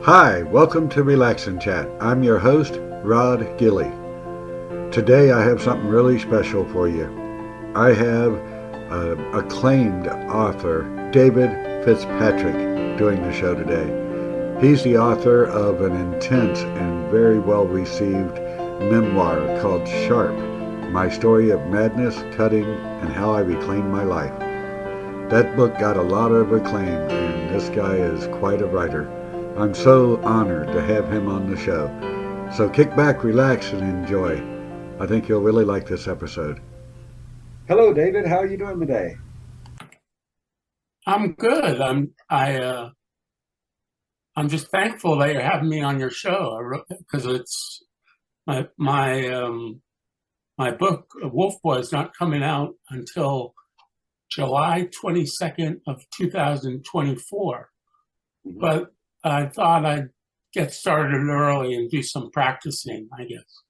Hi, welcome to Relax and Chat. I'm your host, Rod Gilley. Today I have something really special for you. I have acclaimed author David Fitzpatrick doing the show today. He's the author of an intense and very well received memoir called Sharp, My Story of Madness, Cutting, and How I Reclaimed My Life. That book got a lot of acclaim, and this guy is quite a writer. I'm so honored to have him on the show. So kick back, relax, and enjoy. I think you'll really like this episode. Hello, David. How are you doing today? I'm good. I'm just thankful that you're having me on your show because it's my book Wolf Boy is not coming out until July 22nd of 2024. Mhm. But I thought I'd get started early and do some practicing, I guess.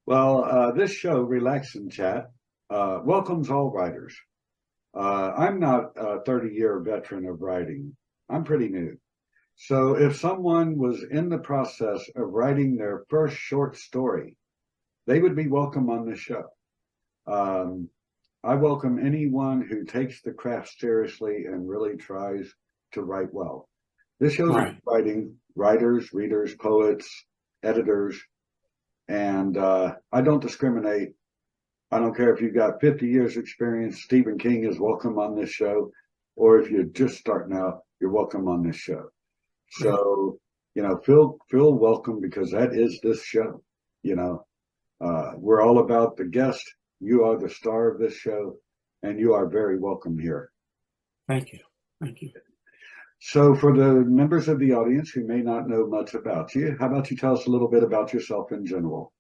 Well, this show, Relax and Chat, welcomes all writers. I'm not a 30-year veteran of writing. I'm pretty new. So if someone was in the process of writing their first short story, they would be welcome on this show. Um, I welcome anyone who takes the craft seriously and really tries to write well. This show's Right. writing writers, readers, poets, editors, and I don't discriminate. I don't care if you've got 50 years experience. Stephen King is welcome on this show, or if you're just starting out, you're welcome on this show. Great. So, feel welcome because that is this show. We're all about the guest. You are the star of this show, and you are very welcome here. Thank you. Thank you. So, for the members of the audience who may not know much about you, how about you tell us a little bit about yourself in general?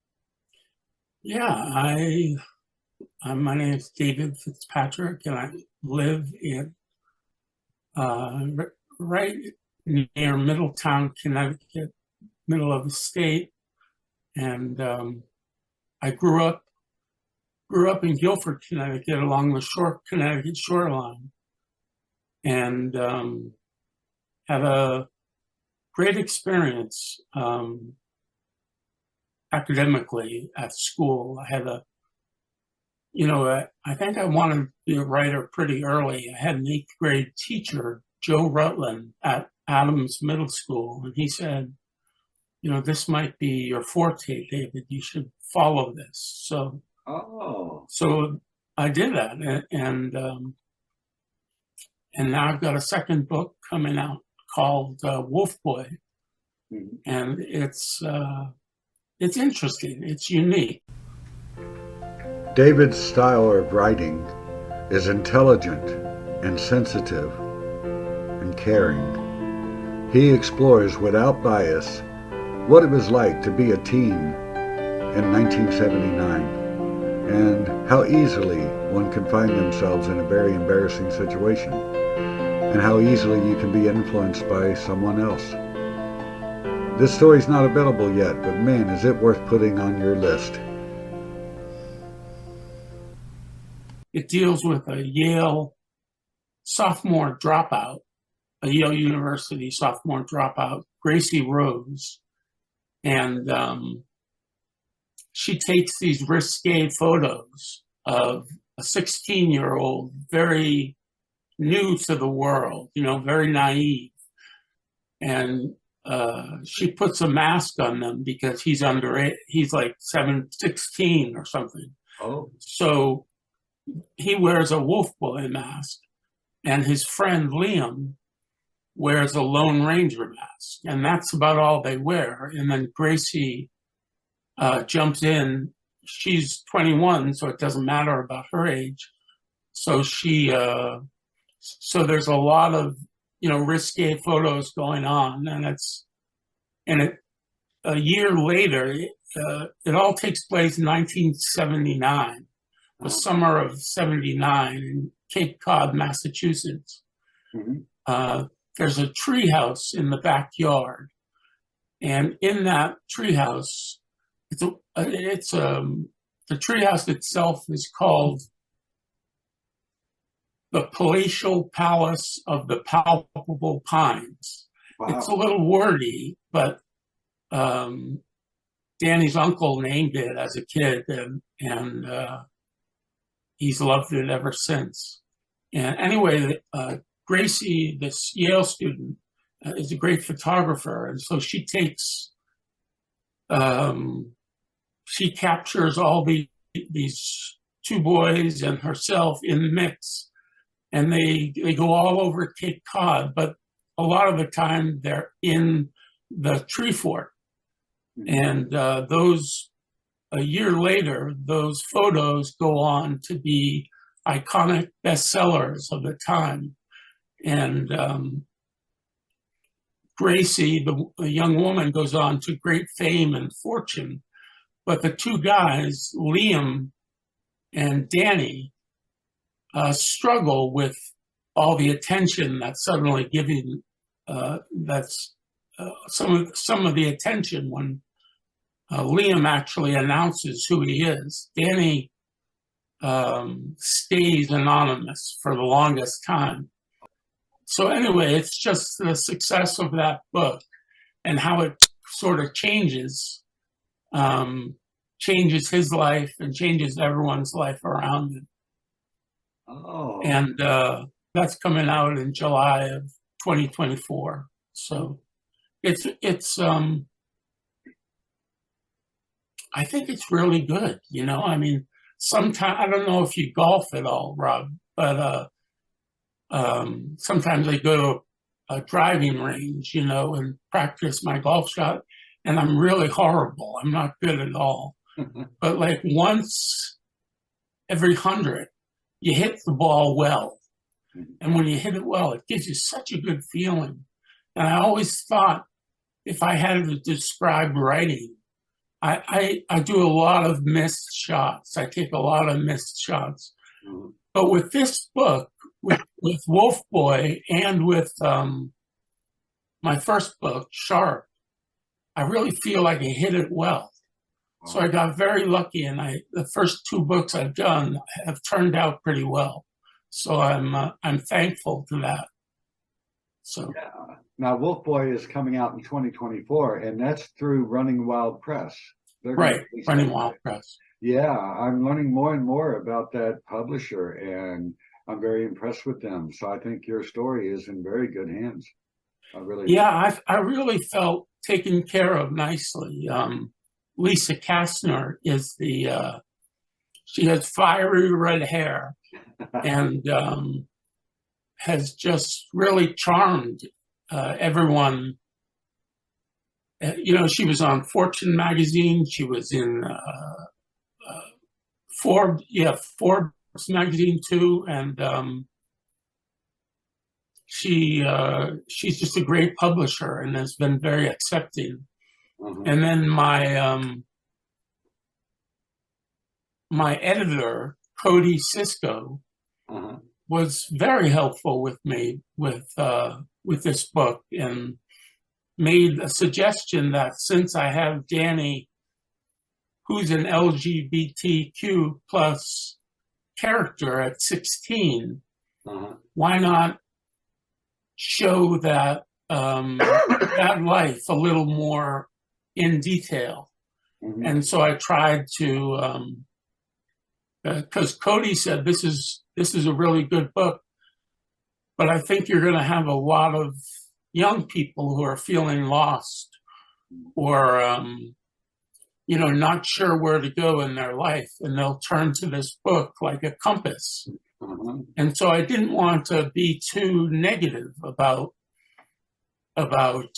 Yeah, my name is David Fitzpatrick, and I live in right near Middletown, Connecticut, middle of the state. And I grew up in Guilford, Connecticut, along the Connecticut shoreline, and had a great experience academically at school. I think I wanted to be a writer pretty early. I had an 8th grade teacher, Joe Rutland, at Adams Middle School, and he said, this might be your forte, David. You should follow this. Oh, So I did that, and now I've got a second book coming out called Wolf Boy, and it's interesting. It's unique. David's style of writing is intelligent and sensitive and caring. He explores without bias what it was like to be a teen in 1979 and how easily one can find themselves in a very embarrassing situation and how easily you can be influenced by someone else. This story's not available yet, but man, is it worth putting on your list. It deals with a Yale sophomore dropout, a Yale University sophomore dropout, Gracie Rose. And she takes these risque photos of a 16-year-old, very new to the world, very naive. And she puts a mask on them because he's underage. He's like 16 or something. Oh. So he wears a Wolf Boy mask, and his friend Liam wears a Lone Ranger mask, and that's about all they wear. And then Gracie jumps in. She's 21, so it doesn't matter about her age. So so there's a lot of risque photos going on, and a year later, it all takes place in 1979. The summer of 79 in Cape Cod, Massachusetts. Mm-hmm. There's a treehouse in the backyard. And in that treehouse, the treehouse itself is called the Palatial Palace of the Palpable Pines. It's a Wow. little wordy, but Danny's uncle named it as a kid, and he's loved it ever since. And anyway, Gracie, this Yale student, is a great photographer, and so she captures all these two boys and herself in the mix, and they go all over Cape Cod, but a lot of the time they're in the tree fort. And those, a year later, those photos go on to be iconic bestsellers of the time. And Gracie, the young woman, goes on to great fame and fortune. But the two guys, Liam and Danny, struggle with all the attention that's suddenly given. That's some of the attention when Liam actually announces who he is. Danny stays anonymous for the longest time. So anyway, it's just the success of that book and how it sort of changes his life and changes everyone's life around him. Oh. And that's coming out in July of 2024. So it's I think it's really good. I mean, sometimes, I don't know if you golf at all, Rob, but sometimes I go to a driving range, and practice my golf shot, and I'm really horrible. I'm not good at all. But like once every 100, you hit the ball well. And when you hit it well, it gives you such a good feeling. And I always thought, if I had to describe writing, I do a lot of missed shots. I take a lot of missed shots. But with this book, with Wolf Boy, and with my first book, Sharp, I really feel like I hit it well. So I got very lucky, and the first two books I've done have turned out pretty well. So I'm thankful to that. So Yeah. Now, Wolf Boy is coming out in 2024, and that's through Running Wild Press. Right, Running Wild Press. Yeah, I'm learning more and more about that publisher, and I'm very impressed with them. So I think your story is in very good hands. I really felt taken care of nicely. Lisa Kastner is she has fiery red hair and has just really charmed everyone. She was on Fortune magazine. She was in Forbes magazine too, and she's just a great publisher and has been very accepting. And then my editor, Cody Cisco, was very helpful with me with this book, and made a suggestion that since I have Danny, who's an LGBTQ plus character at 16, why not show that that life a little more in detail? And so I tried to, because Cody said this is a really good book, but I think you're going to have a lot of young people who are feeling lost or not sure where to go in their life, and they'll turn to this book like a compass. And so I didn't want to be too negative about the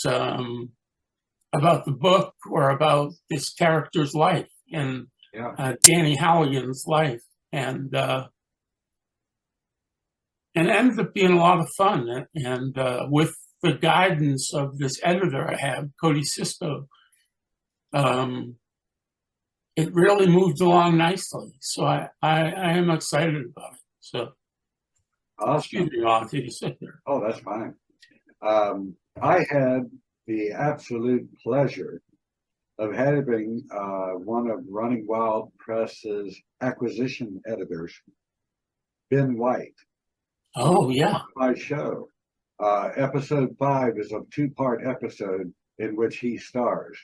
book or about this character's life and Danny Halligan's life, and it ended up being a lot of fun. And with the guidance of this editor I have, Cody Cisco, it really moved along nicely. So I am excited about it. So, awesome. Excuse me, I'll take a sit there. Oh, that's fine. I had the absolute pleasure of having one of Running Wild Press's acquisition editors, Ben White. Oh, yeah. My show. Episode 5 is a two-part episode in which he stars.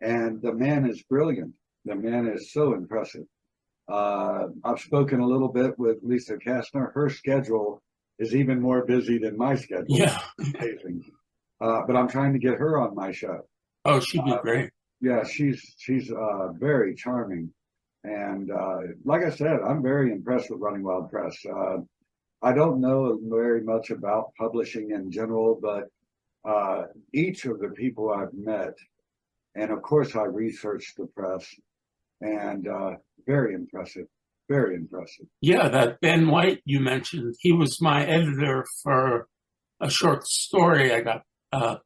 And the man is brilliant. The man is so impressive. I've spoken a little bit with Lisa Kastner. Her schedule is even more busy than my schedule. Yeah. But I'm trying to get her on my show. Oh, she'd be great. Yeah, she's very charming. And like I said, I'm very impressed with Running Wild Press. I don't know very much about publishing in general, but each of the people I've met, and of course I researched the press, and very impressive, very impressive. Yeah, that Ben White you mentioned, he was my editor for a short story I got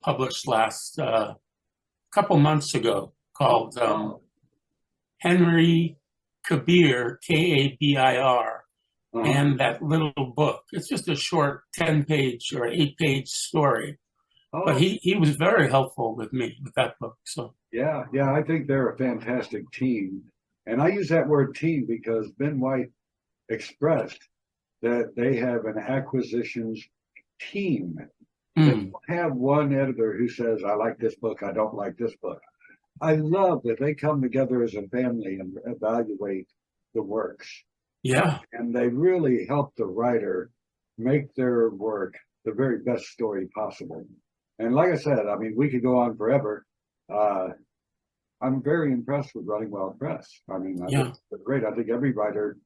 published last couple months ago called Henry Kabir, Kabir, and that little book. It's just a short 10-page or 8-page story. But he was very helpful with me with that book. So yeah, I think they're a fantastic team. And I use that word team because Ben White expressed that they have an acquisitions team. They don't have one editor who says, I like this book, I don't like this book. I love that they come together as a family and evaluate the works. Yeah. And they really help the writer make their work the very best story possible. And like I said, I mean, we could go on forever. I'm very impressed with Running Wild Press. I mean, I think they're great. I think every writer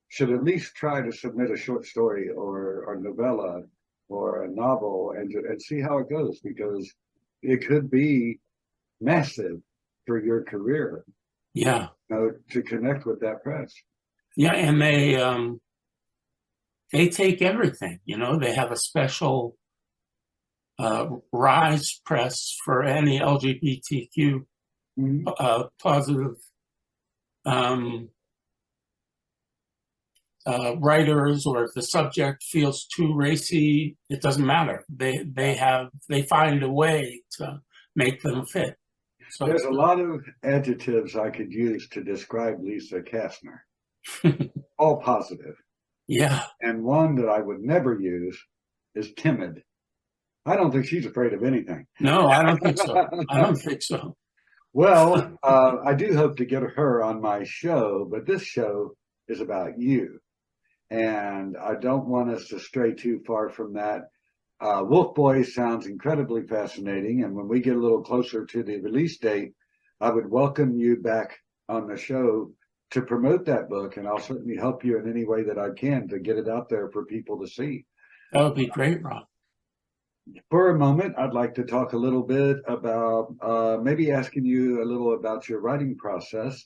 should at least try to submit a short story or a novella or a novel and see how it goes, because it could be massive for your career. Yeah. You know, to connect with that press. Yeah, and they take everything. You know, they have a special Rise press for any LGBTQ positive writers, or if the subject feels too racy, it doesn't matter. They find a way to make them fit. So there's a lot of adjectives I could use to describe Lisa Kastner, all positive. Yeah. And one that I would never use is timid. I don't think she's afraid of anything. No, I don't think so. I don't think so. Well, I do hope to get her on my show, but this show is about you. And I don't want us to stray too far from that. Wolf Boy sounds incredibly fascinating. And when we get a little closer to the release date, I would welcome you back on the show to promote that book. And I'll certainly help you in any way that I can to get it out there for people to see. That would be great, Rob. For a moment, I'd like to talk a little bit about maybe asking you a little about your writing process.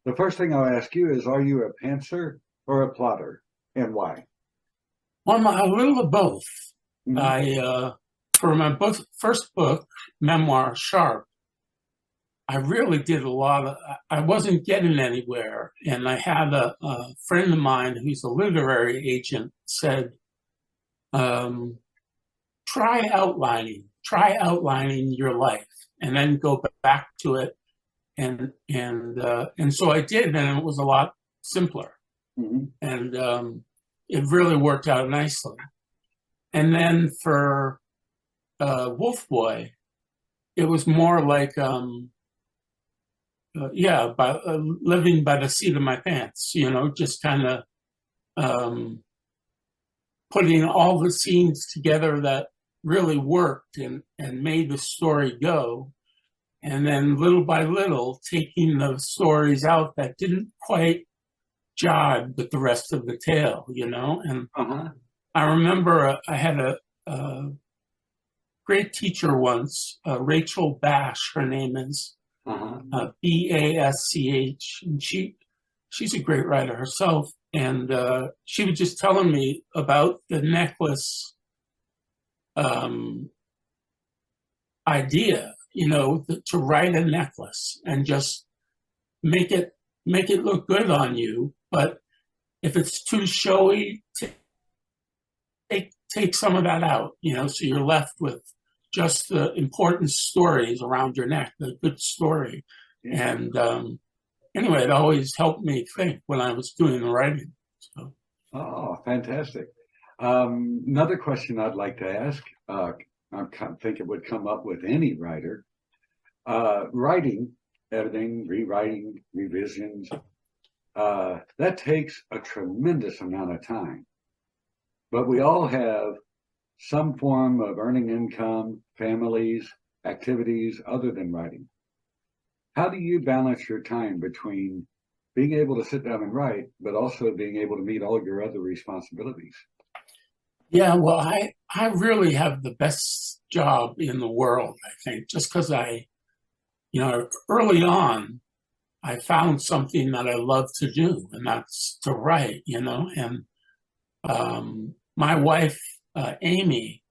The first thing I'll ask you is, are you a pantser or a plotter, and why? Well, a little of both. For my first book, memoir, Sharp, I really did a lot of, I wasn't getting anywhere. And I had a friend of mine who's a literary agent said, try outlining your life and then go back to it. And so I did, and it was a lot simpler. And it really worked out nicely. And then for Wolf Boy, it was more like, living by the seat of my pants, you know, just kind of putting all the scenes together that really worked and made the story go. And then little by little, taking the stories out that didn't quite jibe with the rest of the tale, you know? And I remember I had a great teacher once, Rachel Bash, her name is, B-A-S-C-H, and she's a great writer herself. And she was just telling me about the necklace idea, you know, to write a necklace and just make it look good on you. But if it's too showy, take some of that out, you know, so you're left with just the important stories around your neck, the good story. And anyway, it always helped me think when I was doing the writing. So. Oh, fantastic. Another question I'd like to ask, I think it would come up with any writer. Writing, editing, rewriting, revisions, that takes a tremendous amount of time. But we all have some form of earning income, families, activities other than writing. How do you balance your time between being able to sit down and write, but also being able to meet all your other responsibilities? Yeah, well, I really have the best job in the world, I think, just because early on, I found something that I love to do, and that's to write, and my wife, Amy,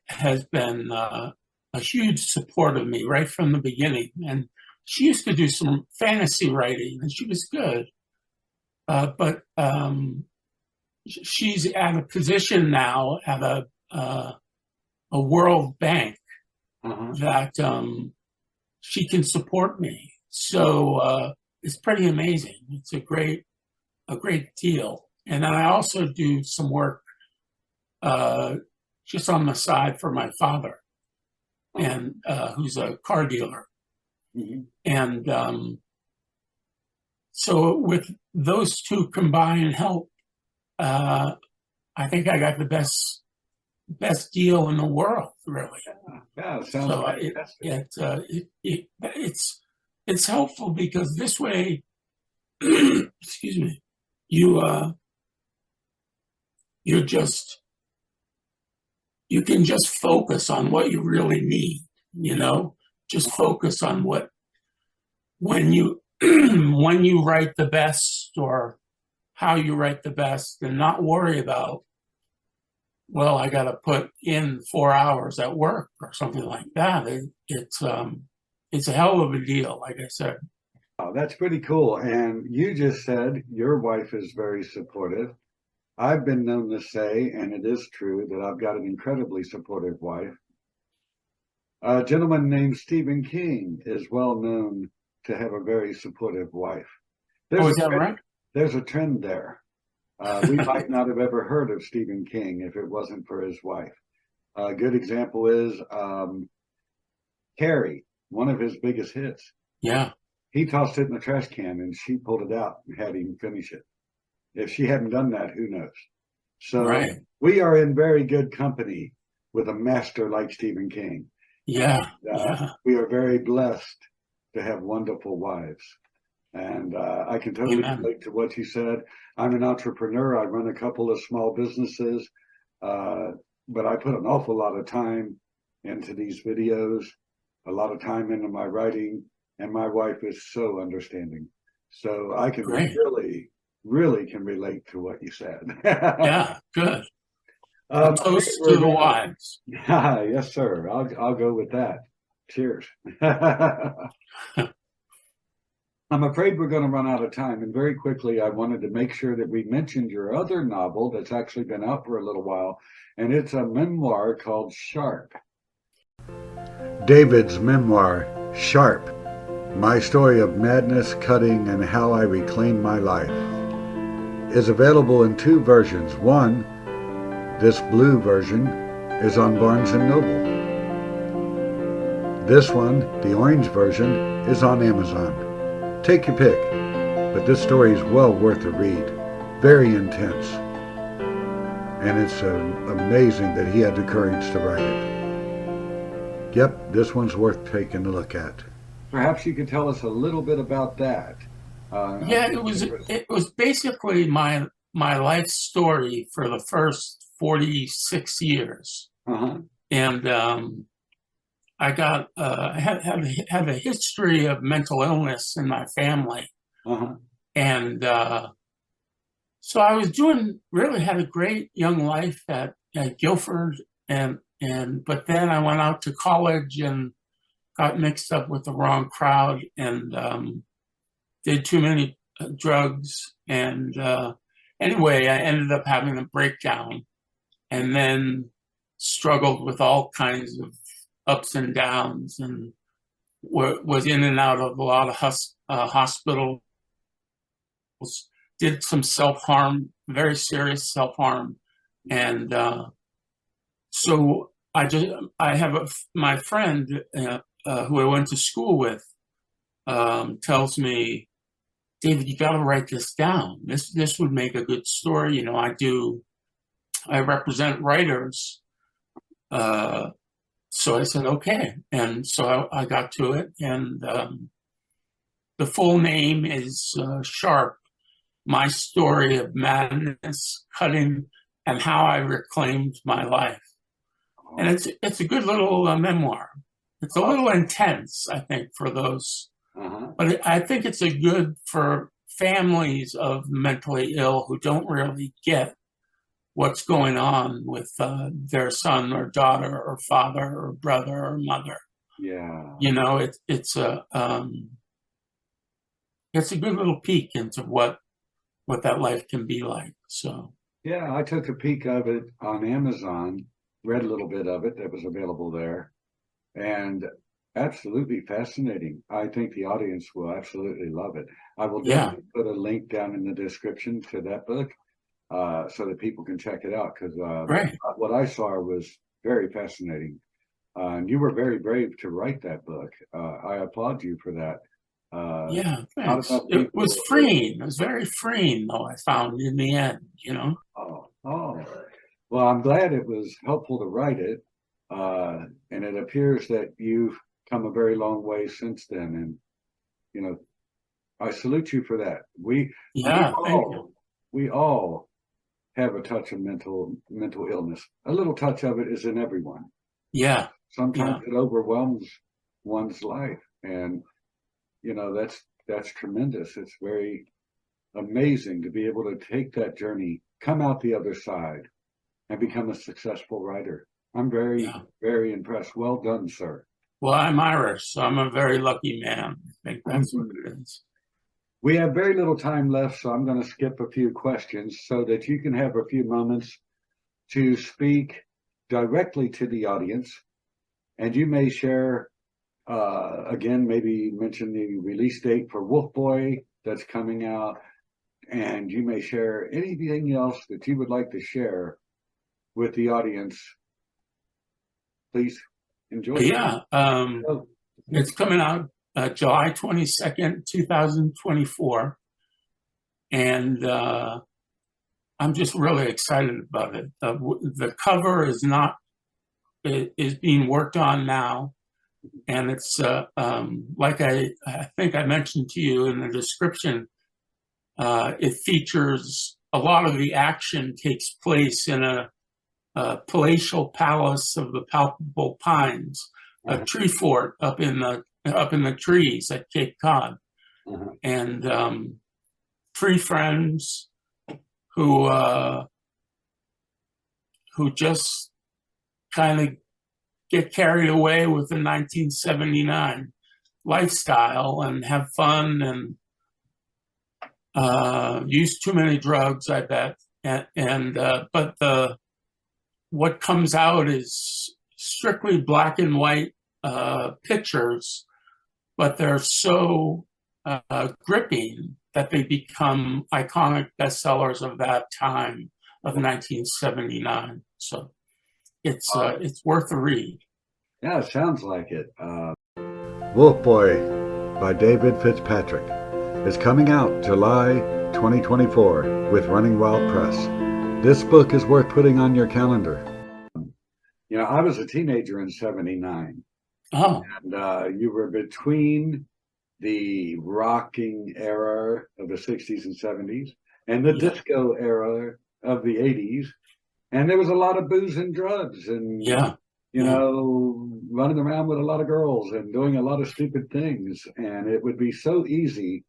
has been a huge support of me right from the beginning. And she used to do some fantasy writing, and she was good. But she's at a position now at a World Bank that she can support me. So it's pretty amazing. It's a great deal. And then I also do some work just on the side for my father, and who's a car dealer. Mm-hmm. And so with those two combined help, I think I got the best deal in the world, really. Yeah, it sounds fantastic. It's helpful because this way, excuse me, you can just focus on what you really need, just focus on when you when you write the best or how you write the best, and not worry about, well, I got to put in 4 hours at work or something like that. It's a hell of a deal, like I said. Oh, that's pretty cool. And you just said your wife is very supportive. I've been known to say, and it is true, that I've got an incredibly supportive wife. A gentleman named Stephen King is well known to have a very supportive wife. Is that right? There's a trend there. We might not have ever heard of Stephen King if it wasn't for his wife. A good example is Carrie, one of his biggest hits. Yeah. He tossed it in the trash can and she pulled it out and had him finish it. If she hadn't done that, who knows? So right. We are in very good company with a master like Stephen King. Yeah. We are very blessed to have wonderful wives. And I can totally relate to what you said. I'm an entrepreneur. I run a couple of small businesses, but I put an awful lot of time into these videos, a lot of time into my writing, and my wife is so understanding. So I can really can relate to what you said. Yeah, good. Toast to the wives. Yes, sir. I'll go with that. Cheers. I'm afraid we're going to run out of time. And very quickly, I wanted to make sure that we mentioned your other novel that's actually been out for a little while. And it's a memoir called Sharp. David's memoir, Sharp, My Story of Madness, Cutting, and How I Reclaimed My Life, is available in 2 versions. One, this blue version, is on Barnes & Noble. This one, the orange version, is on Amazon. Take your pick, but this story is well worth a read. Very intense. And it's amazing that he had the courage to write it. Yep, this one's worth taking a look at. Perhaps you could tell us a little bit about that. It was basically my life story for the first 46 years. And I got had a history of mental illness in my family, and so I was had a great young life at Guilford, but then I went out to college and got mixed up with the wrong crowd and did too many drugs, and anyway, I ended up having a breakdown, and then struggled with all kinds of ups and downs, and was in and out of a lot of hospitals, did some self-harm, very serious self-harm, and So I have my friend who I went to school with tells me, David, you got to write this down. This would make a good story. You know, I represent writers. So I said, okay. And so I got to it. And the full name is Sharp, My Story of Madness, Cutting, and How I Reclaimed My Life. And it's a good little memoir. It's a little intense, I think, for those. But I think it's a good for families of mentally ill who don't really get what's going on with their son or daughter or father or brother or mother. Yeah. You know, it's a good little peek into what that life can be like. So Yeah, I took a peek of it on Amazon, read a little bit of it that was available there, and absolutely fascinating. I think the audience will absolutely love it. I will yeah, definitely put a link down in the description to that book so that people can check it out because right. what I saw was very fascinating. And you were very brave to write that book. I applaud you for that. Yeah, Not thanks. enough It was people. freeing. It was very freeing, though, I found in the end, you know? Oh. Well, I'm glad it was helpful to write it. And it appears that you've come a very long way since then. And, you know, I salute you for that. We Yeah, thank you. we all have a touch of mental illness. A little touch of it is in everyone. Yeah, Sometimes yeah, it overwhelms one's life. And, you know, that's tremendous. It's very amazing to be able to take that journey, come out the other side, and become a successful writer. I'm very, yeah. very impressed. Well done, sir. Well, I'm Irish, so I'm a very lucky man. I think that's what it is. We have very little time left, so I'm going to skip a few questions so that you can have a few moments to speak directly to the audience. And you may share, again, maybe mention the release date for Wolf Boy that's coming out. And you may share anything else that you would like to share with the audience. Please enjoy. Yeah, Oh, it's coming out July 22nd, 2024. And I'm just really excited about it. The cover is being worked on now. And it's like I think I mentioned to you in the description, it features a lot of the action takes place in a palatial palace of the palpable pines, a tree fort up in the trees at Cape Cod, and three friends who just kind of get carried away with the 1979 lifestyle and have fun and use too many drugs, I bet. But what comes out is strictly black and white pictures, but they're so gripping that they become iconic bestsellers of that time of 1979. So it's worth a read. yeah, it sounds like it. Wolf Boy by David Fitzpatrick is coming out July 2024 with Running Wild Press. This book is worth putting on your calendar. You know, I was a teenager in '79. Oh, And you were between the rocking era of the 60s and 70s and the yeah, disco era of the 80s. And there was a lot of booze and drugs and, yeah, you yeah, know, running around with a lot of girls and doing a lot of stupid things. And it would be so easy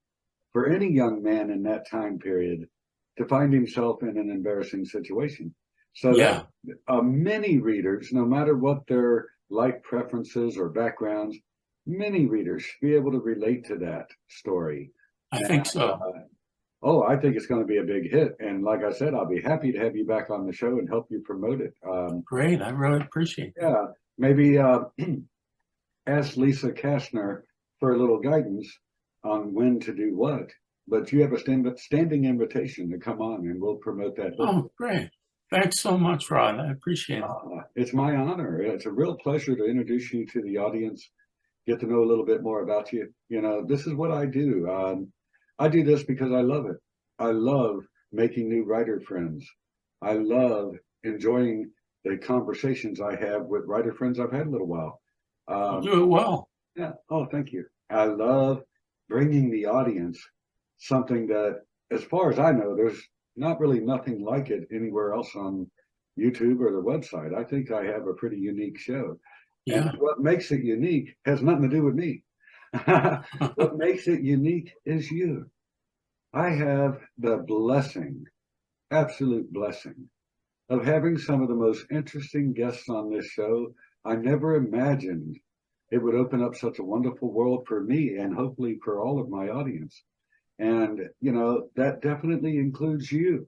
for any young man in that time period to find himself in an embarrassing situation. So that yeah. many readers, no matter what their life preferences or backgrounds, many readers should be able to relate to that story. I And, think so. oh, I think it's going to be a big hit. And like I said, I'll be happy to have you back on the show and help you promote it. Great. I really appreciate that. Yeah, maybe ask Lisa Kastner for a little guidance on when to do what. But you have a standing invitation to come on and we'll promote that book. Oh, great. Thanks so much, Rod. I appreciate it. It's my honor. It's a real pleasure to introduce you to the audience, get to know a little bit more about you. You know, this is what I do. I do this because I love it. I love making new writer friends. I love enjoying the conversations I have with writer friends I've had a little while. You do it well. Yeah. Oh, thank you. I love bringing the audience something that, as far as I know, there's not really nothing like it anywhere else on YouTube or the website. I think I have a pretty unique show. Yeah. And what makes it unique has nothing to do with me. What makes it unique is you. I have the blessing, absolute blessing, of having some of the most interesting guests on this show. I never imagined it would open up such a wonderful world for me and hopefully for all of my audience. And, you know, that definitely includes you,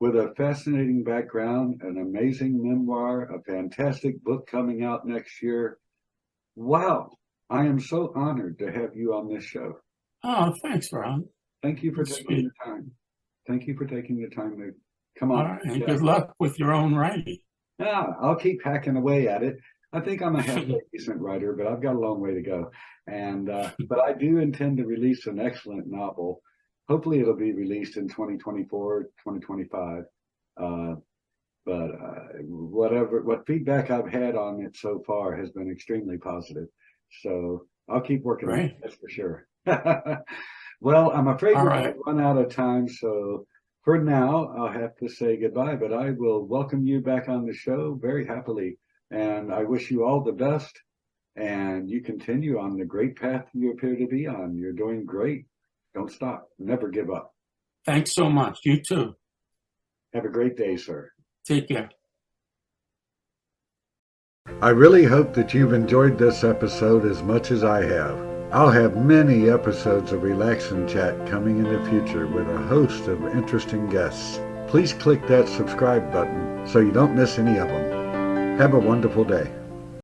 with a fascinating background, an amazing memoir, a fantastic book coming out next year. Wow. I am so honored to have you on this show. Oh, thanks, Rod. Thank you for That's taking sweet. the time. Thank you for taking the time to come on. All right, and good luck with your own writing. Yeah, I'll keep hacking away at it. I think I'm a halfway decent writer, but I've got a long way to go. And but I do intend to release an excellent novel. Hopefully it'll be released in 2024, 2025. What feedback I've had on it so far has been extremely positive. So I'll keep working on it, that's for sure. Well, I'm afraid we're going to run out of time. So for now, I'll have to say goodbye, but I will welcome you back on the show very happily. And I wish you all the best. And you continue on the great path you appear to be on. You're doing great. Don't stop. Never give up. Thanks so much. You too. Have a great day, sir. Take care. I really hope that you've enjoyed this episode as much as I have. I'll have many episodes of Relax and Chat coming in the future with a host of interesting guests. Please click that subscribe button so you don't miss any of them. Have a wonderful day.